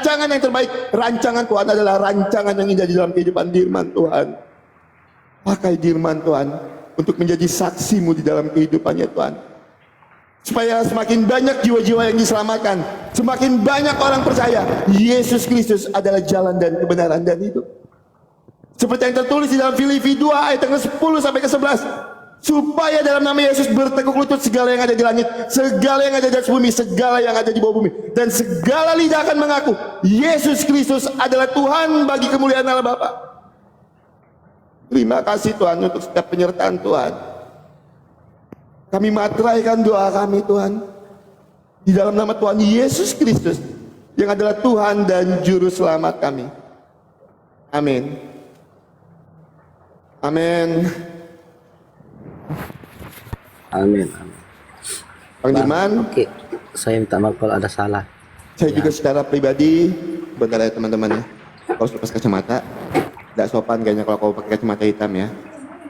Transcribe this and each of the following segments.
rancangan yang terbaik. Rancangan Tuhan adalah rancangan yang indah di dalam kehidupan Dirman Tuhan. Pakai Dirman Tuhan untuk menjadi saksimu di dalam kehidupannya Tuhan. Supaya semakin banyak jiwa-jiwa yang diselamatkan, semakin banyak orang percaya Yesus Kristus adalah jalan dan kebenaran dan hidup. Seperti yang tertulis di dalam Filipi 2 ayat yang ke-10 sampai ke-11. Supaya dalam nama Yesus bertekuk lutut segala yang ada di langit, segala yang ada di atas bumi, segala yang ada di bawah bumi, dan segala lidah akan mengaku Yesus Kristus adalah Tuhan bagi kemuliaan Allah Bapa. Terima kasih Tuhan untuk setiap penyertaan Tuhan. Kami materaikan doa kami Tuhan di dalam nama Tuhan Yesus Kristus yang adalah Tuhan dan Juru Selamat kami. Amin. Amin. Amin. Bang Dirman, Oke, saya minta maaf kalau ada salah. saya juga secara pribadi, bentar ya teman-teman ya, kau harus lepas kacamata. Tidak sopan kayaknya kalau kau pakai kacamata hitam ya.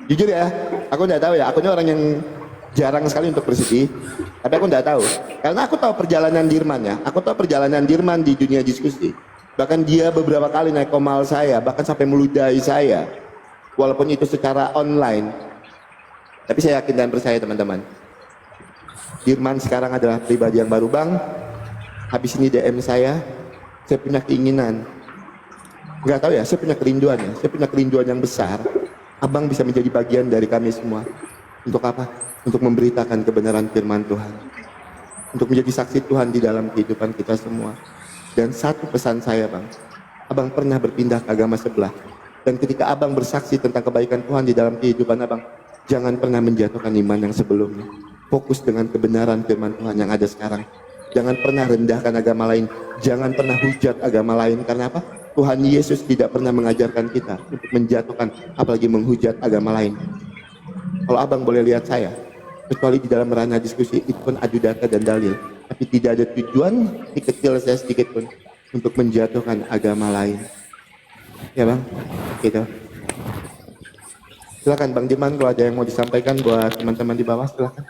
Jujur ya, aku tidak tahu ya, aku ini orang yang jarang sekali untuk bersedih. Tapi aku tidak tahu, karena aku tahu perjalanan Dirman ya. Aku tahu perjalanan Dirman di dunia diskusi. Bahkan dia beberapa kali naik komal saya, bahkan sampai meludahi saya. Walaupun itu secara online. Tapi saya yakin dan percaya teman-teman, Dirman sekarang adalah pribadi yang baru. Bang, habis ini DM saya punya keinginan, nggak tahu ya, saya punya kerinduan ya, saya punya kerinduan yang besar. Abang bisa menjadi bagian dari kami semua. Untuk apa? Untuk memberitakan kebenaran firman Tuhan, untuk menjadi saksi Tuhan di dalam kehidupan kita semua. Dan satu pesan saya Bang, Abang pernah berpindah ke agama sebelah, dan ketika Abang bersaksi tentang kebaikan Tuhan di dalam kehidupan Abang, jangan pernah menjatuhkan iman yang sebelumnya. Fokus dengan kebenaran firman Tuhan yang ada sekarang. Jangan pernah rendahkan agama lain. Jangan pernah hujat agama lain. Karena apa? Tuhan Yesus tidak pernah mengajarkan kita untuk menjatuhkan, apalagi menghujat agama lain. Kalau Abang boleh lihat saya, kecuali di dalam ranah diskusi, itu pun adu data dan dalil. Tapi tidak ada tujuan kecil saya sedikit pun untuk menjatuhkan agama lain. Ya Bang, gitu. Silakan Bang Dirman, kalau ada yang mau disampaikan buat teman-teman di bawah, silakan.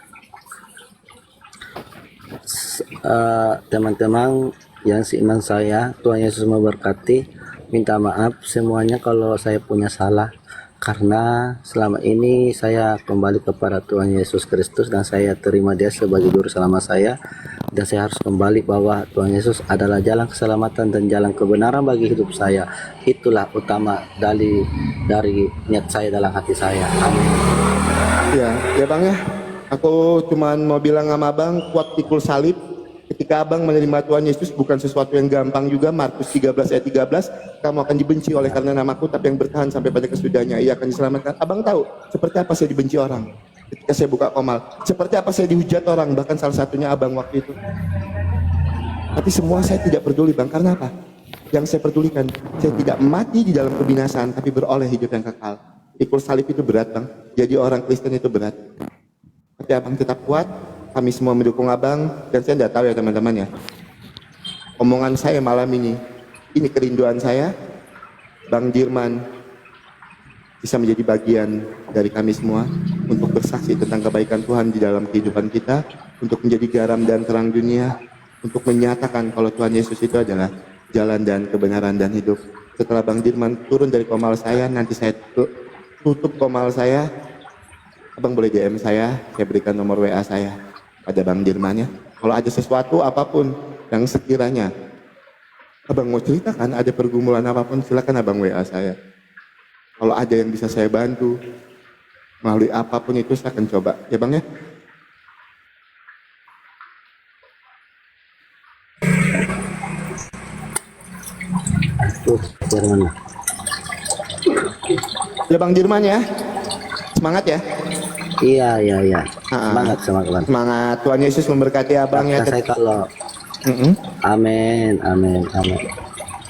Teman-teman yang seiman saya, Tuhan Yesus memberkati. Minta maaf semuanya kalau saya punya salah, karena selama ini saya kembali kepada Tuhan Yesus Kristus dan saya terima Dia sebagai Juru Selamat saya, dan saya harus kembali bahwa Tuhan Yesus adalah jalan keselamatan dan jalan kebenaran bagi hidup saya. Itulah utama dari niat saya dalam hati saya. Amin. Ya Bang ya, aku cuman mau bilang sama Abang, kuat pikul salib. Ketika Abang menerima Tuhan Yesus bukan sesuatu yang gampang juga. Markus 13 ayat 13, kamu akan dibenci oleh karena namaku, tapi yang bertahan sampai pada kesudahnya ia akan diselamatkan. Abang tahu seperti apa saya dibenci orang ketika saya buka komal, seperti apa saya dihujat orang, bahkan salah satunya Abang waktu itu. Tapi semua saya tidak peduli Bang, karena apa? Yang saya pedulikan, saya tidak mati di dalam kebinasaan, tapi beroleh hidup yang kekal. Pikul salib itu berat Bang, jadi orang Kristen itu berat. Tapi Abang tetap kuat, kami semua mendukung Abang, dan saya tidak tahu ya teman-teman ya, omongan saya malam ini kerinduan saya, Bang Dirman bisa menjadi bagian dari kami semua untuk bersaksi tentang kebaikan Tuhan di dalam kehidupan kita, untuk menjadi garam dan terang dunia, untuk menyatakan kalau Tuhan Yesus itu adalah jalan dan kebenaran dan hidup. Setelah Bang Dirman turun dari komal saya, nanti saya tutup komal saya, Abang boleh DM saya berikan nomor WA saya pada Bang Dirman ya. Kalau ada sesuatu apapun yang sekiranya Abang mau ceritakan, ada pergumulan apapun, silakan Abang WA saya. Kalau ada yang bisa saya bantu melalui apapun itu, saya akan coba ya Bang ya. Dirman. Ya Bang Dirman ya, semangat ya. Iya. Semangat Bang. Semangat. Tuhan Yesus memberkati Abang ya. Saya kalau Amin.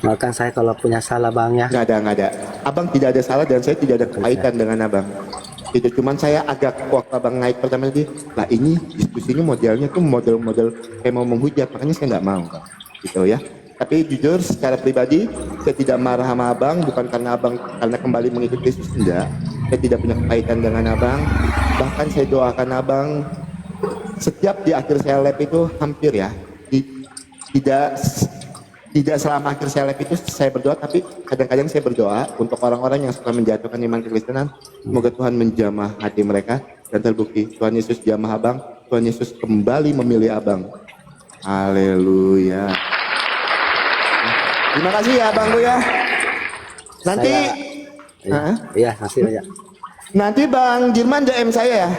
Maafkan saya kalau punya salah Bang ya. Nggak ada. Abang tidak ada salah dan saya tidak ada kaitan dengan Abang. Itu cuman saya agak waktu Abang naik pertama tadi, lah ini diskusinya modelnya tuh model kayak mau menghujat, makanya saya nggak mau gitu ya. Tapi jujur secara pribadi saya tidak marah sama Abang, bukan karena Abang karena kembali mengikuti Yesus, enggak. Saya tidak punya kaitan dengan Abang. Bahkan saya doakan Abang setiap di akhir saya lab itu hampir ya, tidak selama akhir saya live itu saya berdoa, tapi kadang-kadang saya berdoa untuk orang-orang yang suka menjatuhkan iman kekristenan. Semoga Tuhan menjamah hati mereka dan terbukti Tuhan Yesus jamah abang, Tuhan Yesus kembali memilih abang. Haleluya. Terima kasih ya abangku ya. Nanti Iya, hasilnya. nanti Bang Jirman DM saya ya.